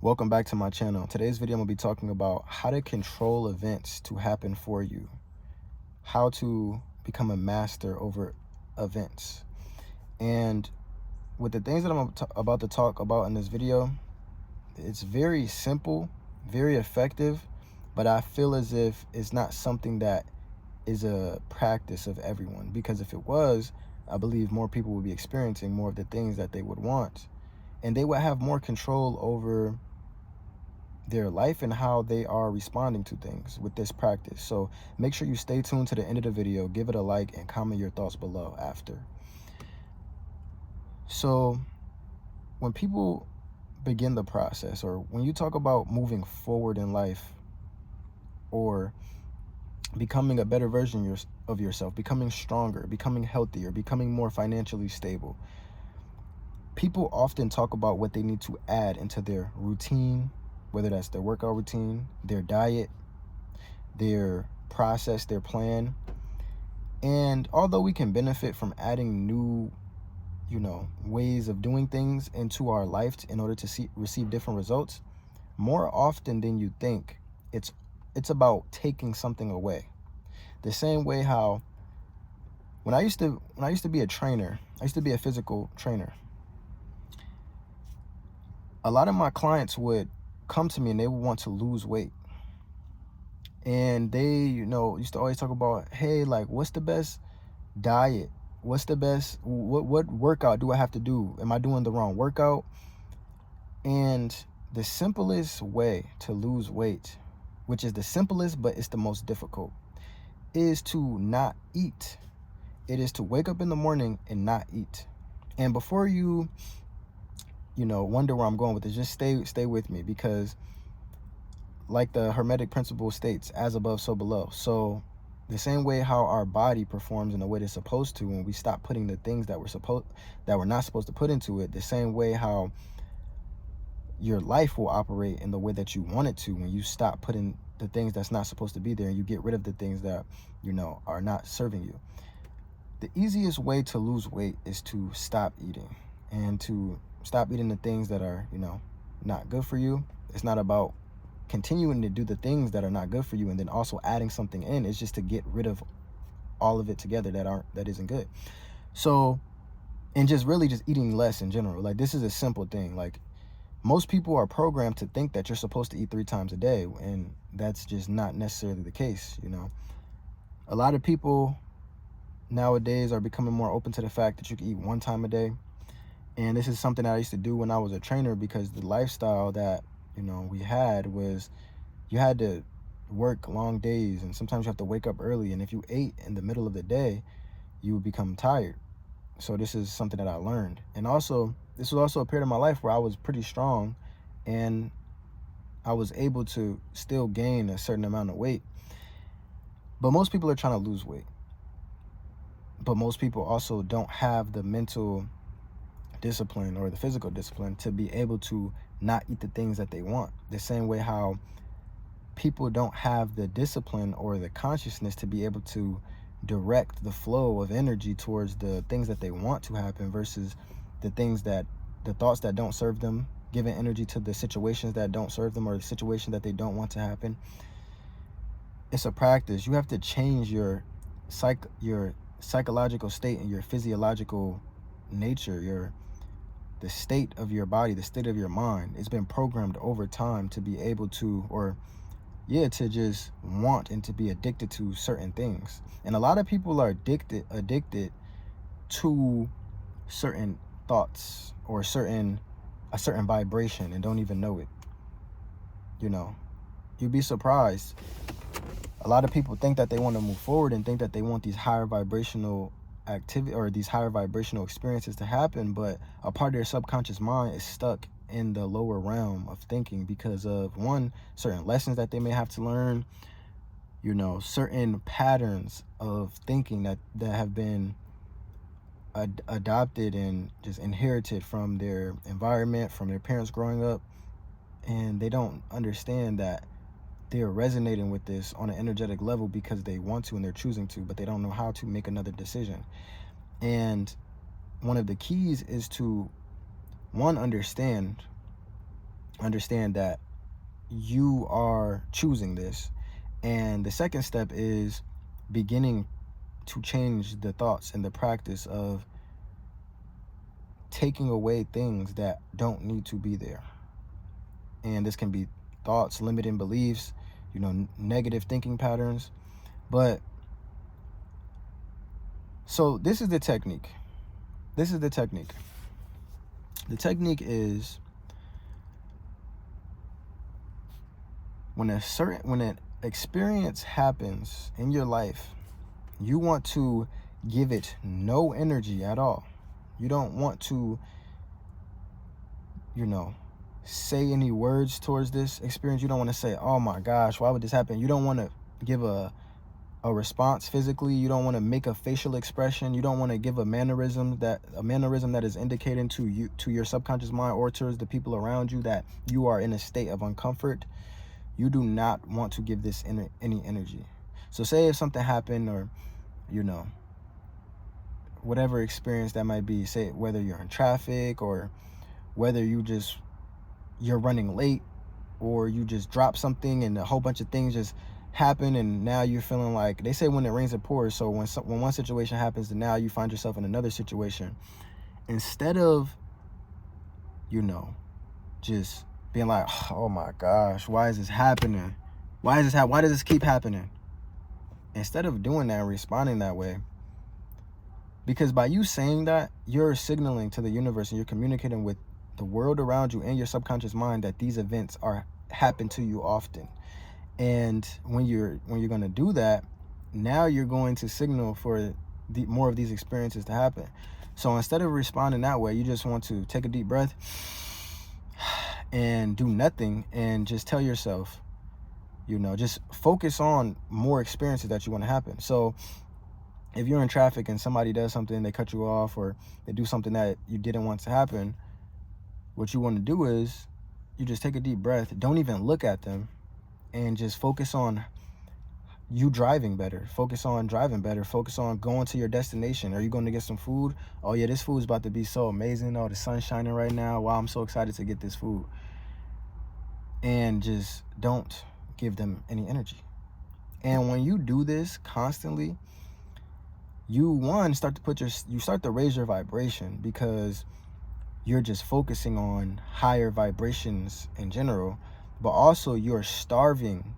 Welcome back to my channel. Today's video I'm going to be talking about how to control events to happen for you. How to become a master over events. And with the things that I'm about to talk about in this video, it's very simple, very effective, but I feel as if it's not something that is a practice of everyone. Because if it was, I believe more people would be experiencing more of the things that they would want. And they would have more control over their life and how they are responding to things with this practice. So make sure you stay tuned to the end of the video, give it a like, and comment your thoughts below after. So when people begin the process, or when you talk about moving forward in life or becoming a better version of yourself, becoming stronger, becoming healthier, becoming more financially stable, people often talk about what they need to add into their routine, whether that's their workout routine, their diet, their process, their plan. And although we can benefit from adding new, ways of doing things into our life in order to receive different results, more often than you think, it's about taking something away. The same way how when I used to be a trainer, I used to be a physical trainer. A lot of my clients would come to me and they would want to lose weight. And they, used to always talk about, hey, like, what's the best diet? What's the best, what workout do I have to do? Am I doing the wrong workout? And the simplest way to lose weight, which is the simplest, but it's the most difficult, is to not eat. It is to wake up in the morning and not eat. And before you wonder where I'm going with this, just stay with me, because like the Hermetic principle states, as above, so below. So the same way how our body performs in the way it's supposed to when we stop putting the things that we're not supposed to put into it, the same way how your life will operate in the way that you want it to when you stop putting the things that's not supposed to be there and you get rid of the things that are not serving you. The easiest way to lose weight is to stop eating, and to stop eating the things that are not good for you. It's not about continuing to do the things that are not good for you and then also adding something in. It's just to get rid of all of it together that isn't good. So, and just really just eating less in general. Like, this is a simple thing. Like, most people are programmed to think that you're supposed to eat 3 times a day, and that's just not necessarily the case. A lot of people nowadays are becoming more open to the fact that you can eat 1 time a day. And this is something that I used to do when I was a trainer, because the lifestyle that we had was, you had to work long days, and sometimes you have to wake up early, and if you ate in the middle of the day, you would become tired. So this is something that I learned. And also, this was also a period of my life where I was pretty strong and I was able to still gain a certain amount of weight. But most people are trying to lose weight, but most people also don't have the mental discipline or the physical discipline to be able to not eat the things that they want. The same way how people don't have the discipline or the consciousness to be able to direct the flow of energy towards the things that they want to happen versus the thoughts that don't serve them, giving energy to the situations that don't serve them or the situation that they don't want to happen. It's a practice. You have to change your psychological state and your physiological nature, the state of your body, the state of your mind. It's been programmed over time to be able to, to just want and to be addicted to certain things. And a lot of people are addicted to certain thoughts or a certain vibration and don't even know it. You'd be surprised. A lot of people think that they want to move forward and think that they want these higher vibrational activity or these higher vibrational experiences to happen, but a part of their subconscious mind is stuck in the lower realm of thinking because of, one, certain lessons that they may have to learn, certain patterns of thinking that have been adopted and just inherited from their environment, from their parents growing up. And they don't understand that they're resonating with this on an energetic level because they want to and they're choosing to, but they don't know how to make another decision. And one of the keys is to, one, understand understand that you are choosing this. And the second step is beginning to change the thoughts and the practice of taking away things that don't need to be there. And this can be thoughts, limiting beliefs, negative thinking patterns. But so this is the technique. The technique is when an experience happens in your life, you want to give it no energy at all. You don't want to, say any words towards this experience. You don't want to say, oh my gosh, why would this happen? You don't want to give a response physically. You don't want to make a facial expression. You don't want to give a mannerism that is indicating to your subconscious mind or towards the people around you that you are in a state of uncomfort. You do not want to give this any energy. So say if something happened, or whatever experience that might be, say whether you're in traffic, or whether you're running late, or you just drop something and a whole bunch of things just happen, and now you're feeling like, they say when it rains it pours. So when one situation happens, then now you find yourself in another situation. Instead of just being like, oh my gosh, why is this happening? Why does this keep happening? Instead of doing that and responding that way, because by you saying that, you're signaling to the universe and you're communicating with the world around you and your subconscious mind that these events happen to you often. And when you're going to do that, now you're going to signal for more of these experiences to happen. So instead of responding that way, you just want to take a deep breath and do nothing, and just tell yourself, just focus on more experiences that you want to happen. So if you're in traffic and somebody does something, they cut you off, or they do something that you didn't want to happen, what you want to do is you just take a deep breath. Don't even look at them, and just focus on you driving better. Focus on driving better. Focus on going to your destination. Are you going to get some food? Oh yeah, this food is about to be so amazing. Oh, the sun's shining right now. Wow, I'm so excited to get this food. And just don't give them any energy. And when you do this constantly, you start to raise your vibration, because you're just focusing on higher vibrations in general, but also you're starving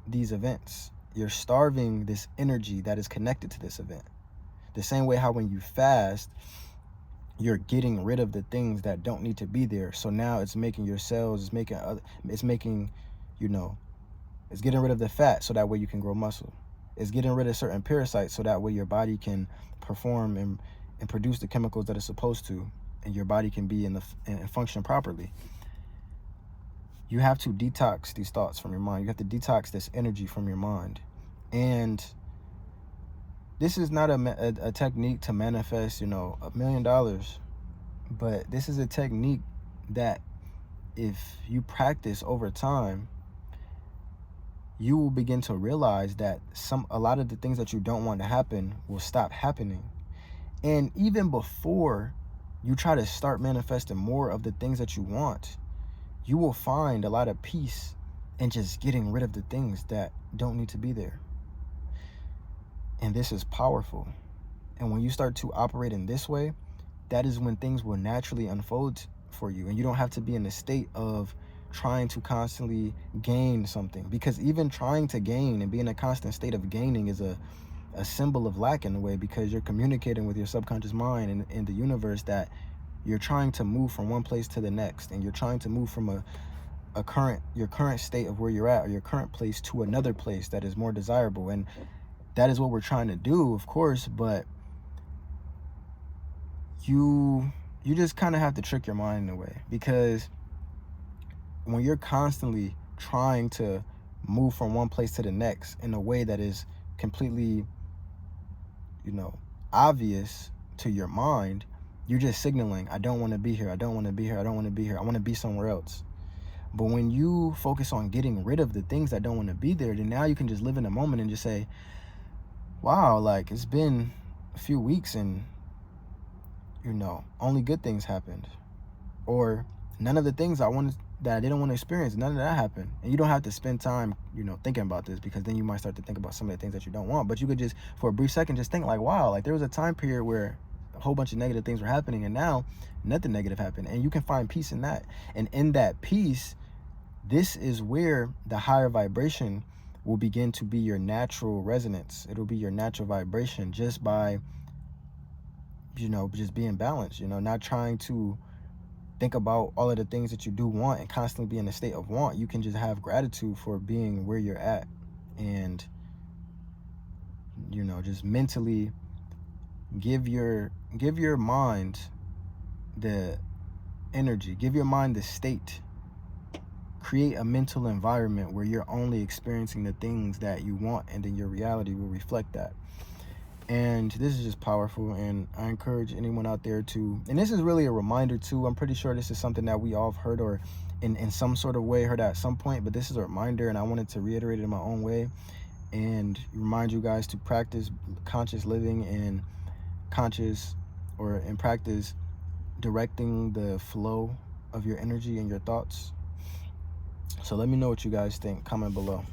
these events. You're starving this energy that is connected to this event. The same way how when you fast, you're getting rid of the things that don't need to be there. So now it's making your cells, it's getting rid of the fat so that way you can grow muscle. It's getting rid of certain parasites so that way your body can perform and produce the chemicals that it's supposed to, and your body can be and function properly. You have to detox these thoughts from your mind. You have to detox this energy from your mind. And this is not a technique to manifest, $1 million. But this is a technique that if you practice over time, you will begin to realize that a lot of the things that you don't want to happen will stop happening. And even before you try to start manifesting more of the things that you want, you will find a lot of peace in just getting rid of the things that don't need to be there. And this is powerful. And when you start to operate in this way, that is when things will naturally unfold for you. And you don't have to be in a state of trying to constantly gain something, because even trying to gain and be in a constant state of gaining is a symbol of lack in a way, because you're communicating with your subconscious mind and the universe that you're trying to move from one place to the next, and you're trying to move from your current state of where you're at, or your current place, to another place that is more desirable. And that is what we're trying to do, of course, but you just kind of have to trick your mind in a way, because when you're constantly trying to move from one place to the next in a way that is completely, obvious to your mind, you're just signaling, I don't want to be here. I don't want to be here. I don't want to be here. I want to be somewhere else. But when you focus on getting rid of the things that don't want to be there, then now you can just live in the moment and just say, wow, like it's been a few weeks and, only good things happened. Or none of the things I wanted that they don't want to experience. None of that happened. And you don't have to spend time, you know, thinking about this, because then you might start to think about some of the things that you don't want. But you could just, for a brief second, just think like, wow, like there was a time period where a whole bunch of negative things were happening, and now nothing negative happened. And you can find peace in that. And in that peace, this is where the higher vibration will begin to be your natural resonance. It'll be your natural vibration just by, you know, just being balanced, you know, not trying to think about all of the things that you do want and constantly be in a state of want. You can just have gratitude for being where you're at, and, you know, just mentally give your mind the energy, give your mind the state, create a mental environment where you're only experiencing the things that you want, and then your reality will reflect that. And this is just powerful, and I encourage anyone out there to, and this is really a reminder too, I'm pretty sure this is something that we all have heard, or in some sort of way heard at some point, but this is a reminder, and I wanted to reiterate it in my own way and remind you guys to practice conscious living and practice directing the flow of your energy and your thoughts. So let me know what you guys think. Comment below.